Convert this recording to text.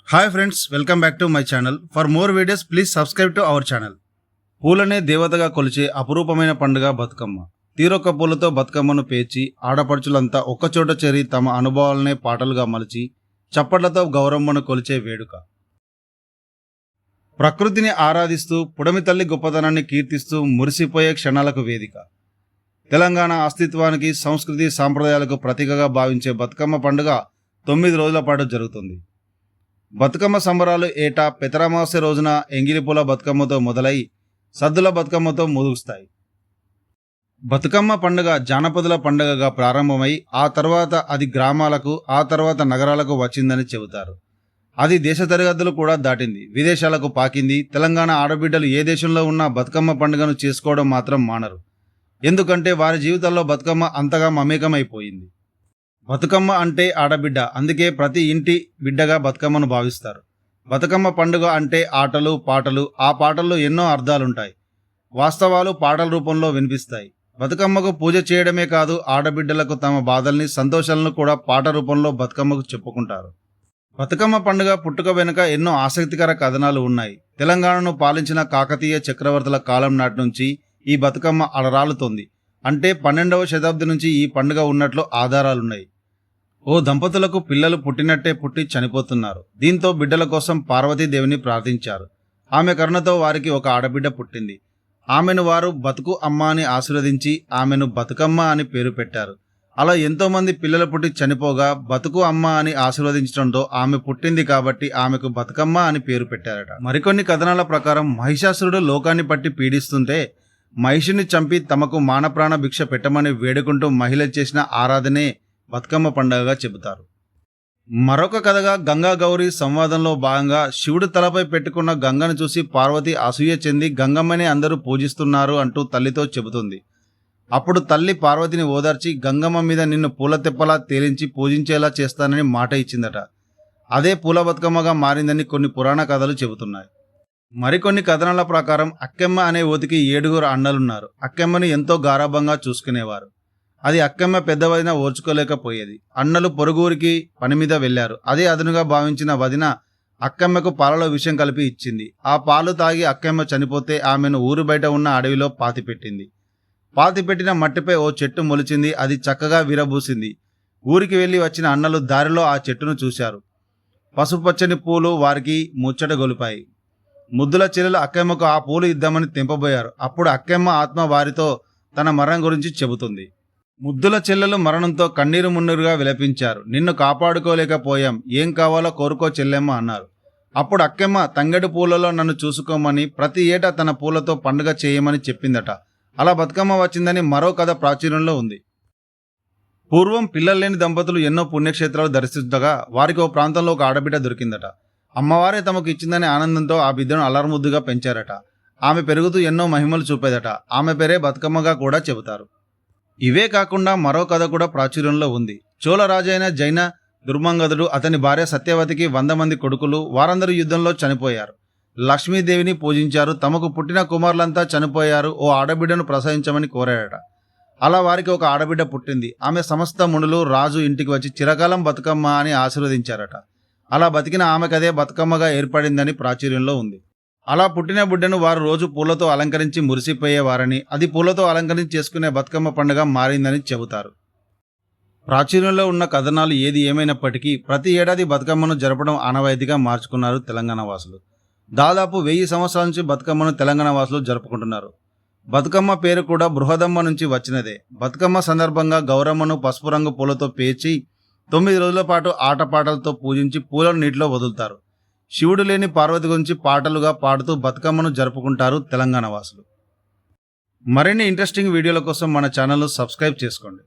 Hi friends, welcome back to my channel. For more videos please subscribe to our channel. పూలనే దేవతగా కొలిచే అపురూపమైన పండుగ బతుకమ్మ. తీరొక్క పూలతో బతుకమ్మను పేర్చి ఆడపడుచులంతా ఒక్కచోట చేరి తమ అనుభవాలనే పాటలుగా మలిచి చప్పట్లతో గౌరమ్మను కొలిచే వేడుక. ప్రకృతిని ఆరాధిస్తూ పుడమి తల్లి గొప్పతనాన్ని కీర్తిస్తూ మురిసిపోయే క్షణాలకు వేదిక. తెలంగాణ అస్తిత్వానికి, సంస్కృతి, సాంప్రదాయాలకు ప్రతీకగా భావించే బతుకమ్మ పండుగ 9 రోజుల పాటు జరుగుతుంది. బతుకమ్మ సంబరాలు ఏటా పెతరమాస రోజున ఎంగిలిపూల బతుకమ్మతో మొదలై సద్దుల బతుకమ్మతో ముగుస్తాయి. బతుకమ్మ పండుగ జానపదుల పండుగగా ప్రారంభమై ఆ తర్వాత అది గ్రామాలకు, ఆ తర్వాత నగరాలకు వచ్చిందని చెబుతారు. అది దేశ సరిహద్దులు కూడా దాటింది, విదేశాలకు పాకింది. తెలంగాణ ఆడబిడ్డలు ఏ దేశంలో ఉన్నా బతుకమ్మ పండుగను చేసుకోవడం మాత్రం మానరు. ఎందుకంటే వారి జీవితాల్లో బతుకమ్మ అంతగా మమేకమైపోయింది. బతుకమ్మ అంటే ఆడబిడ్డ, అందుకే ప్రతి ఇంటి బిడ్డగా బతుకమ్మను భావిస్తారు. బతుకమ్మ పండుగ అంటే ఆటలు, పాటలు. ఆ పాటల్లో ఎన్నో అర్థాలుంటాయి, వాస్తవాలు పాటల రూపంలో వినిపిస్తాయి. బతుకమ్మకు పూజ చేయడమే కాదు, ఆడబిడ్డలకు తమ బాధల్ని, సంతోషాలను కూడా పాట రూపంలో బతుకమ్మకు చెప్పుకుంటారు. బతుకమ్మ పండుగ పుట్టుక వెనుక ఎన్నో ఆసక్తికర కథనాలు ఉన్నాయి. తెలంగాణను పాలించిన కాకతీయ చక్రవర్తుల కాలం నాటి నుంచి ఈ బతుకమ్మ అలరాలుతోంది. అంటే 12వ శతాబ్ది నుంచి ఈ పండుగ ఉన్నట్లు ఆధారాలున్నాయి. ఓ దంపతులకు పిల్లలు పుట్టినట్టే పుట్టి చనిపోతున్నారు. దీంతో బిడ్డల కోసం పార్వతీదేవిని ప్రార్థించారు. ఆమె కరుణతో వారికి ఒక ఆడబిడ్డ పుట్టింది. ఆమెను వారు బతుకు అమ్మ అని ఆశీర్వదించి ఆమెను బతుకమ్మ అని పేరు పెట్టారు. అలా ఎంతోమంది పిల్లలు పుట్టి చనిపోగా బతుకు అమ్మ అని ఆశీర్వదించడంతో ఆమె పుట్టింది కాబట్టి ఆమెకు బతుకమ్మ అని పేరు పెట్టారట. మరికొన్ని కథనాల ప్రకారం మహిషాసురుడు లోకాన్ని పట్టి పీడిస్తుంటే మహిషిని చంపి తమకు మానప్రాణ భిక్ష పెట్టమని వేడుకుంటూ మహిళ చేసిన ఆరాధనే బతుకమ్మ పండుగగా చెబుతారు. మరొక కథగా గంగా గౌరీ సంవాదంలో భాగంగా శివుడు తలపై పెట్టుకున్న గంగను చూసి పార్వతి అసూయ చెంది గంగమ్మని అందరూ పూజిస్తున్నారు అంటూ తల్లితో చెబుతుంది. అప్పుడు తల్లి పార్వతిని ఓదార్చి గంగమ్మ మీద నిన్ను పూల తెప్పలా తేలించి పూజించేలా చేస్తానని మాట ఇచ్చిందట. అదే పూల బతుకమ్మగా మారిందని కొన్ని పురాణ కథలు చెబుతున్నాయి. మరికొన్ని కథనాల ప్రకారం అక్కెమ్మ అనే ఓతికి 7 అన్నలున్నారు. అక్కెమ్మని ఎంతో గారాబంగా చూసుకునేవారు. అది అక్కెమ్మ పెద్దవదిన ఓర్చుకోలేకపోయేది. అన్నలు పొరుగురికి పని మీద వెళ్లారు. అదే అదునుగా భావించిన వదిన అక్కెమ్మకు పాలలో విషం కలిపి ఇచ్చింది. ఆ పాలు తాగి అక్కెమ్మ చనిపోతే ఆమెను ఊరు బయట ఉన్న అడవిలో పాతిపెట్టింది. పాతిపెట్టిన మట్టిపై ఓ చెట్టు మొలిచింది. అది చక్కగా విరబూసింది. ఊరికి వెళ్లి వచ్చిన అన్నలు దారిలో ఆ చెట్టును చూశారు. పసుపచ్చని పూలు వారికి ముచ్చట గొలిపాయి. ముద్దుల చెల్లెలు అక్కెమ్మకు ఆ పూలు ఇద్దామని తెంపబోయారు. అప్పుడు అక్కెమ్మ ఆత్మ వారితో తన మరణం గురించి చెబుతుంది. ముద్దుల చెల్లెలు మరణంతో కన్నీరు మున్నీరుగా విలపించారు. నిన్ను కాపాడుకోలేకపోయాం, ఏం కావాలో కోరుకో చెల్లెమ్మ అన్నారు. అప్పుడు అక్కెమ్మ తంగెడు పూలలో నన్ను చూసుకోమని, ప్రతి ఏటా తన పూలతో పండుగ చేయమని చెప్పిందట. అలా బతుకమ్మ వచ్చిందని మరో కథ ప్రాచుర్యంలో ఉంది. పూర్వం పిల్లల్లేని దంపతులు ఎన్నో పుణ్యక్షేత్రాలు దర్శించగా వారికి ఓ ప్రాంతంలో ఒక ఆడబిడ్డ దొరికిందట. అమ్మవారే తమకు ఇచ్చిందనే ఆనందంతో ఆ బిడ్డను అలర్ముద్దుగా పెంచారట. ఆమె పెరుగుతూ ఎన్నో మహిమలు చూపేదట. ఆమె పేరే బతుకమ్మగా కూడా చెబుతారు. ఇవే కాకుండా మరో కథ కూడా ప్రాచుర్యంలో ఉంది. చోళ రాజైన జైన దుర్మంగదుడు, అతని భార్య సత్యవతికి 100 మంది కొడుకులు. వారందరూ యుద్ధంలో చనిపోయారు. లక్ష్మీదేవిని పూజించారు. తమకు పుట్టిన కుమారులంతా చనిపోయారు. ఓ ఆడబిడ్డను ప్రసవించమని కోరారట. అలా వారికి ఒక ఆడబిడ్డ పుట్టింది. ఆమె సమస్త మునులు రాజు ఇంటికి వచ్చి చిరకాలం బతుకమ్మ అని ఆశీర్వదించారట. అలా బతికిన ఆమెకదే బతుకమ్మగా ఏర్పడిందని ప్రాచుర్యంలో ఉంది. అలా పుట్టిన బిడ్డను వారు రోజు పూలతో అలంకరించి మురిసిపోయేవారని, అది పూలతో అలంకరించి చేసుకునే బతుకమ్మ పండుగ మారిందని చెబుతారు. ప్రాచుర్యంలో ఉన్న కథనాలు ఏది ఏమైనప్పటికీ ప్రతి ఏడాది బతుకమ్మను జరపడం ఆనవాయితీగా మార్చుకున్నారు తెలంగాణ వాసులు. దాదాపు 1000 సంవత్సరాల నుంచి బతుకమ్మను తెలంగాణ వాసులు జరుపుకుంటున్నారు. బతుకమ్మ పేరు కూడా బృహదమ్మ నుంచి వచ్చినదే. బతుకమ్మ సందర్భంగా గౌరమ్మను పసుపు రంగు పూలతో పేర్చి 9 రోజుల పాటు ఆటపాటలతో పూజించి పూలను నీటిలో వదులుతారు. శివుడు లేని పార్వతి గురించి పాటలుగా పాడుతూ బతుకమ్మను జరుపుకుంటారు తెలంగాణ వాసులు. మరిన్ని ఇంట్రెస్టింగ్ వీడియోల కోసం మన ఛానల్ను సబ్స్క్రైబ్ చేసుకోండి.